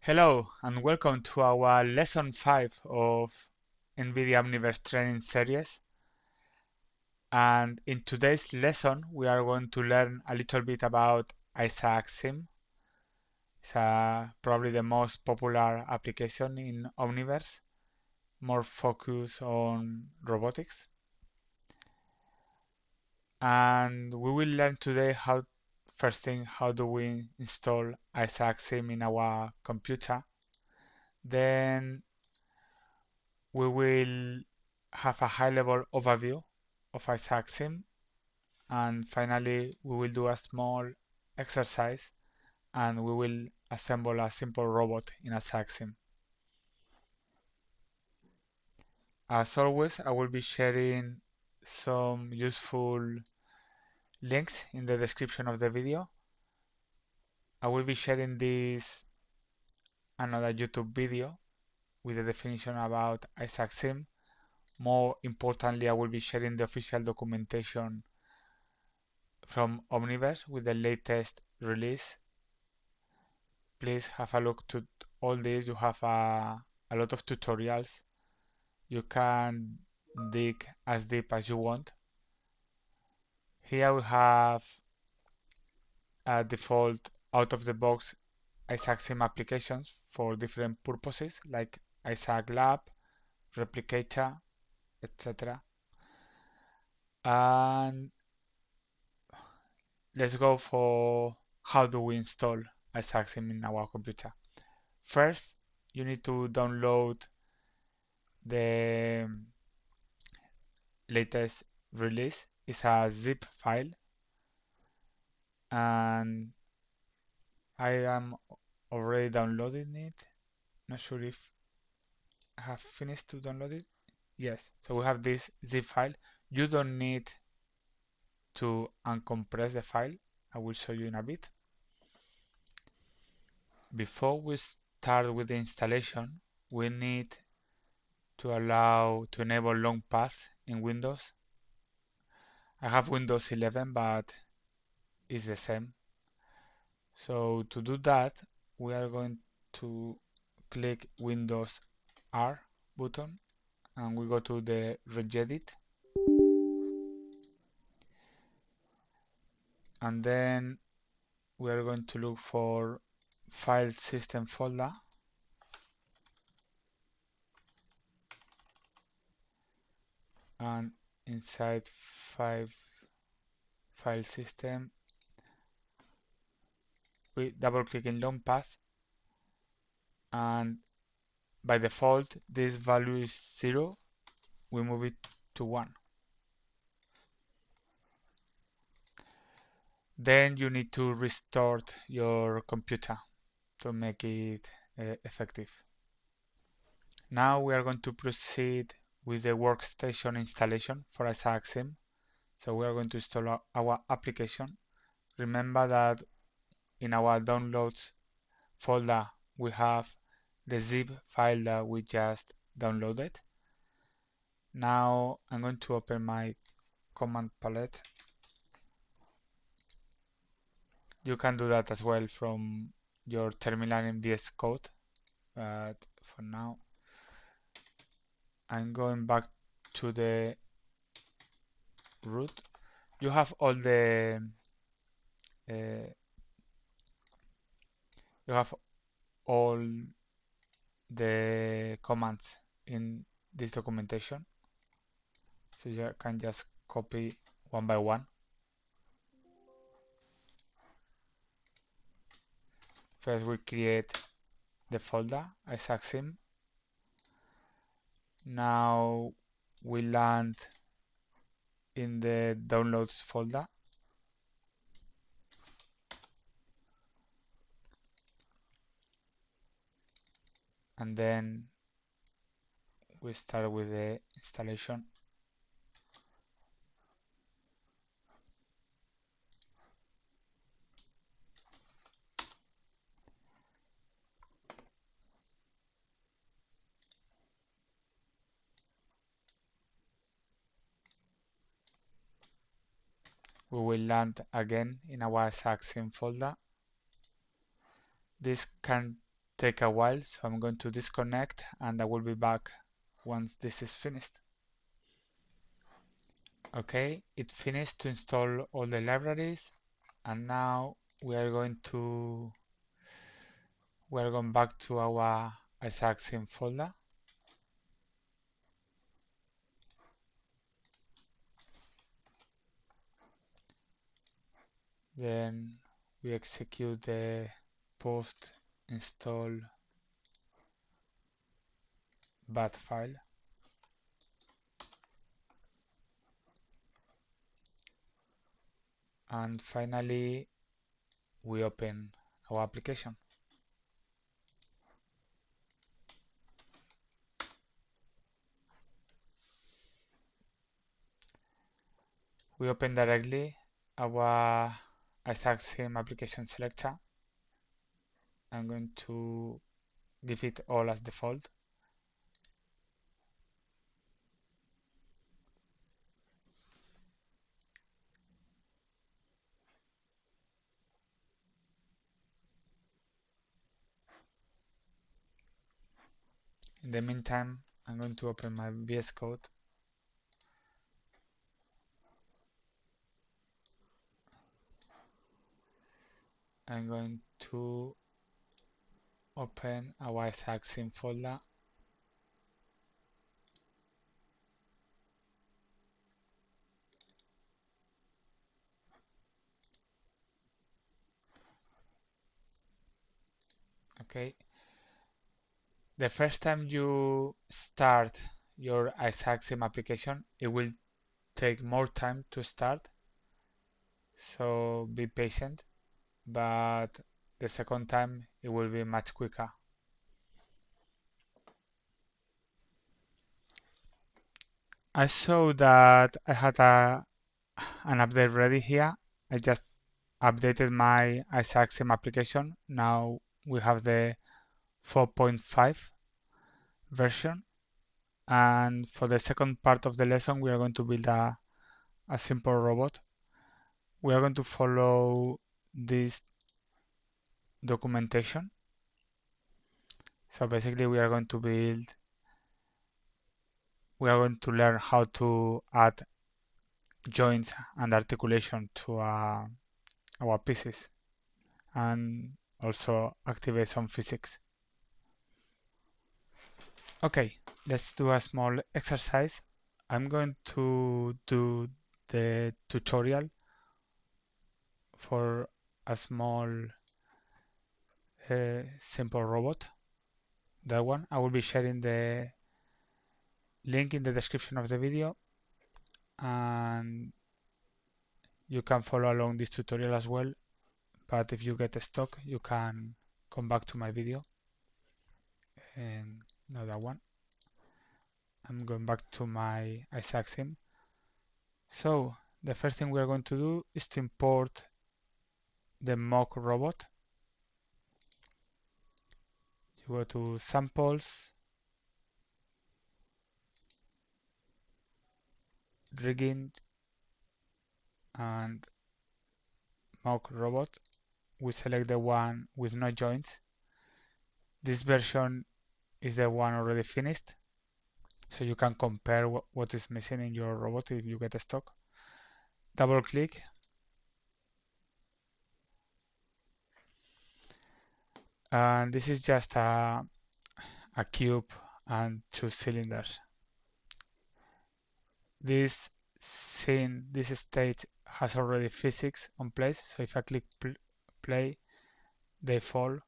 Hello and welcome to our lesson 5 of NVIDIA Omniverse training series. And in today's lesson, we are going to learn a little bit about Isaac Sim. It's probably the most popular application in Omniverse, more focused on robotics. And we will learn today first thing, how do we install Isaac Sim in our computer. Then we will have a high-level overview of Isaac Sim, and finally we will do a small exercise and we will assemble a simple robot in Isaac Sim. As always, I will be sharing some useful links in the description of the video. I will be sharing this another YouTube video with the definition about Isaac Sim. More importantly, I will be sharing the official documentation from Omniverse with the latest release. Please have a look to all this. You have a lot of tutorials. You can dig as deep as you want. Here we have a default out-of-the-box Isaac Sim applications for different purposes like Isaac Lab, Replicator, etc. And let's go for how do we install Isaac Sim in our computer. First, you need to download the latest release. It's a zip file, and I am already downloading it. Not sure if I have finished to download it. Yes, so we have this zip file. You don't need to uncompress the file. I will show you in a bit. Before we start with the installation, we need to enable long path in Windows. I have Windows 11, but it's the same. So to do that, we are going to click Windows R button and we go to the regedit, and then we are going to look for file system folder, and inside file system we double click in long path, and by default this value is 0. We move it to 1. Then you need to restore your computer to make it effective. Now we are going to proceed with the workstation installation for Isaac Sim. So we are going to install our application. Remember that in our downloads folder we have the zip file that we just downloaded. Now I'm going to open my command palette. You can do that as well from your terminal in VS Code, but for now I'm going back to the root. You have all the you have all the commands in this documentation, so you can just copy one by one. First we create the folder Isaac Sim. Now we land in the downloads folder, and then we start with the installation. We will land again in our Isaac Sim folder. This can take a while, so I'm going to disconnect and I will be back once this is finished. Okay, it finished to install all the libraries, and now we are going back to our Isaacsim folder. Then we execute the post install bat file. And finally, we open our application. We open directly our Isaacsim application selector. I'm going to give it all as default. In the meantime, I'm going to open my VS Code. I'm going to open our Isaacsim folder. Okay. The first time you start your Isaacsim application, it will take more time to start, so be patient, but the second time it will be much quicker. I saw that I had an update ready here. I just updated my Isaacsim application. Now we have the 4.5 version, and for the second part of the lesson we are going to build a simple robot. We are going to follow this documentation. So basically we are going to learn how to add joints and articulation to our pieces, and also activate some physics. Okay, let's do a small exercise. I'm going to do the tutorial for a small simple robot. That one, I will be sharing the link in the description of the video, and you can follow along this tutorial as well, but if you get stuck you can come back to my video. And now that one, I'm going back to my Isaacsim. So the first thing we are going to do is to import the mock robot. You go to samples, rigging, and mock robot. We select the one with no joints. This version is the one already finished, so you can compare what is missing in your robot if you get stuck. Double click, and this is just a cube and two cylinders. This scene, this stage has already physics on place, so if I click play, they fall.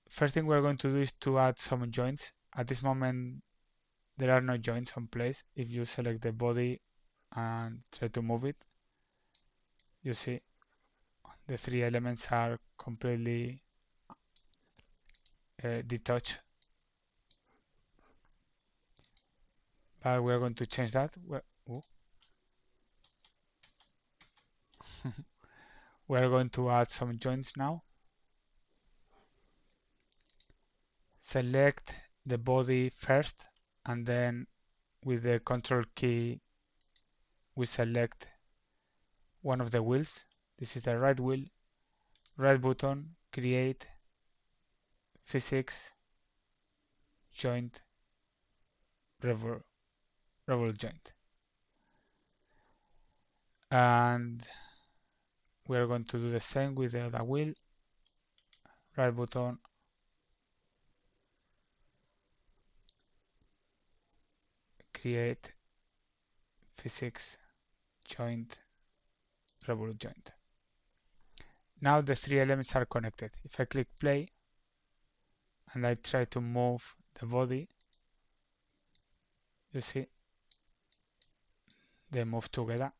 First thing we're going to do is to add some joints. At this moment there are no joints on place. If you select the body and try to move it, you see the three elements are completely detached. But we're going to change that. We're going to add some joints now. Select the body first, and then with the control key we select one of the wheels. This is the right wheel. Right button, create, physics joint revolve joint. And we are going to do the same with the other wheel. Right button, create physics joint revolve joint. Now the three elements are connected. If I click play and I try to move the body, you see they move together.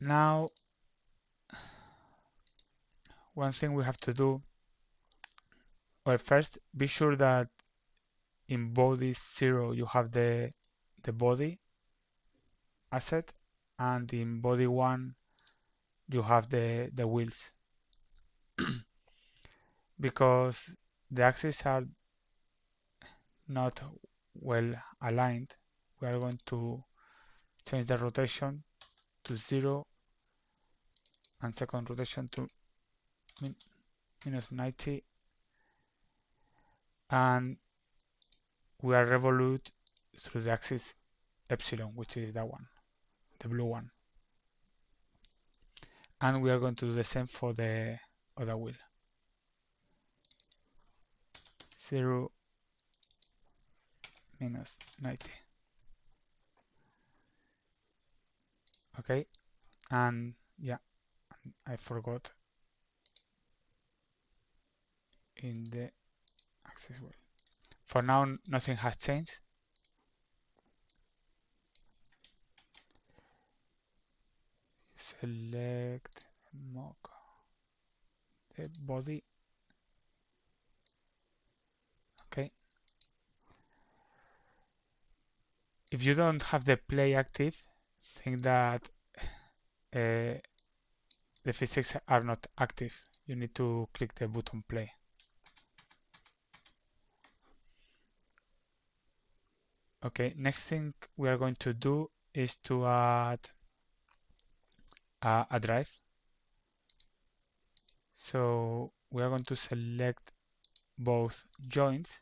Now one thing we have to do, well, first be sure that in body 0 you have the body asset, and in body 1 you have the wheels. Because the axes are not well aligned, we are going to change the rotation to 0 and second rotation to minus 90, and we are revolute through the axis epsilon, which is that one, the blue one. And we are going to do the same for the other wheel. 0 minus 90. Okay, and yeah, I forgot in the axis wheel. For now, nothing has changed. Select mock the body. Okay. If you don't have the play active, think that the physics are not active. You need to click the button play. Okay, next thing we are going to do is to add a drive. So we are going to select both joints.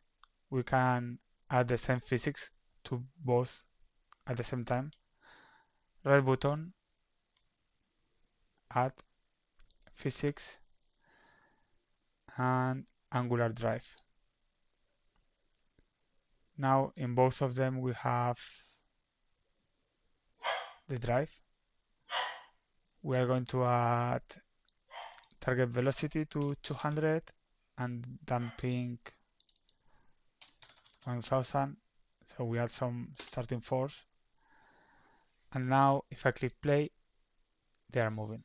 We can add the same physics to both at the same time. Right button, add physics and angular drive. Now in both of them we have the drive. We are going to add target velocity to 200 and damping 1000. So we add some starting force. And now if I click play, they are moving.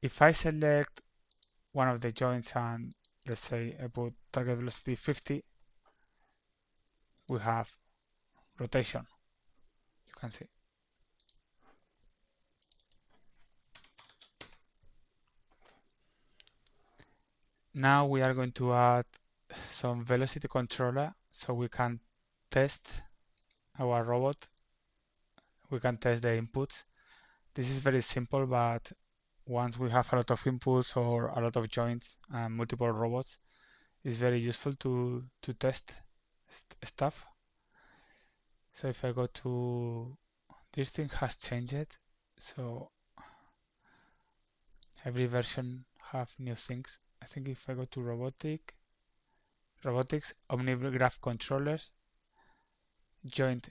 If I select one of the joints and let's say I put target velocity 50, we have rotation, you can see. Now we are going to add some velocity controller so we can test our robot. We can test the inputs. This is very simple, but once we have a lot of inputs or a lot of joints and multiple robots, it's very useful to test stuff. So if I go to, this thing has changed, so every version have new things. I think if I go to robotics, Omnigraph controllers, joint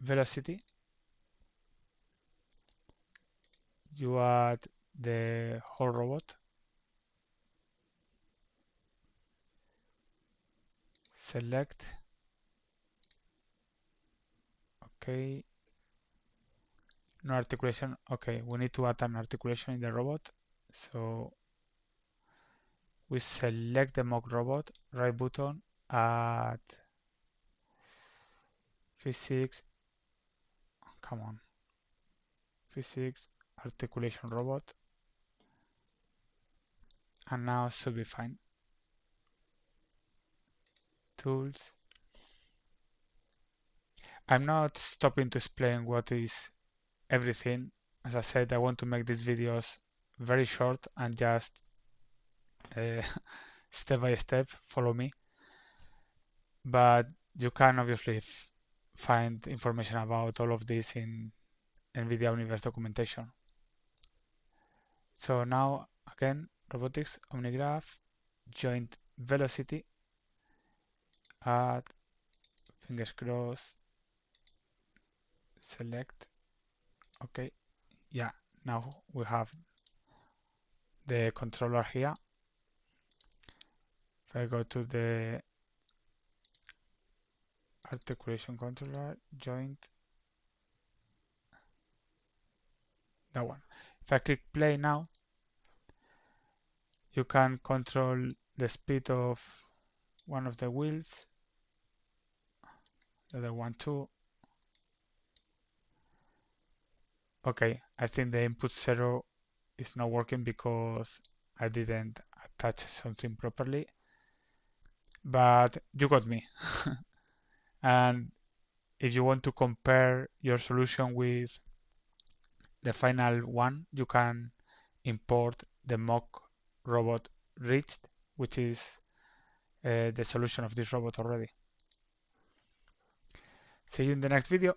velocity, you add the whole robot, select, okay, no articulation, okay, we need to add an articulation in the robot, so we select the mock robot, right button, add physics, come on, physics, articulation robot, and now it should be fine. Tools. I'm not stopping to explain what is everything. As I said, I want to make these videos very short and just uh, step by step follow me, but you can obviously find information about all of this in NVIDIA Omniverse documentation. So now again, robotics, OmniGraph, joint velocity, add, fingers crossed, select, okay, yeah, now we have the controller here. If I go to the articulation controller, joint, that one. If I click play now, you can control the speed of one of the wheels, the other one too. Okay, I think the input 0 is not working because I didn't attach something properly, but you got me. And if you want to compare your solution with the final one, you can import the mock robot reached, which is the solution of this robot already. See you in the next video.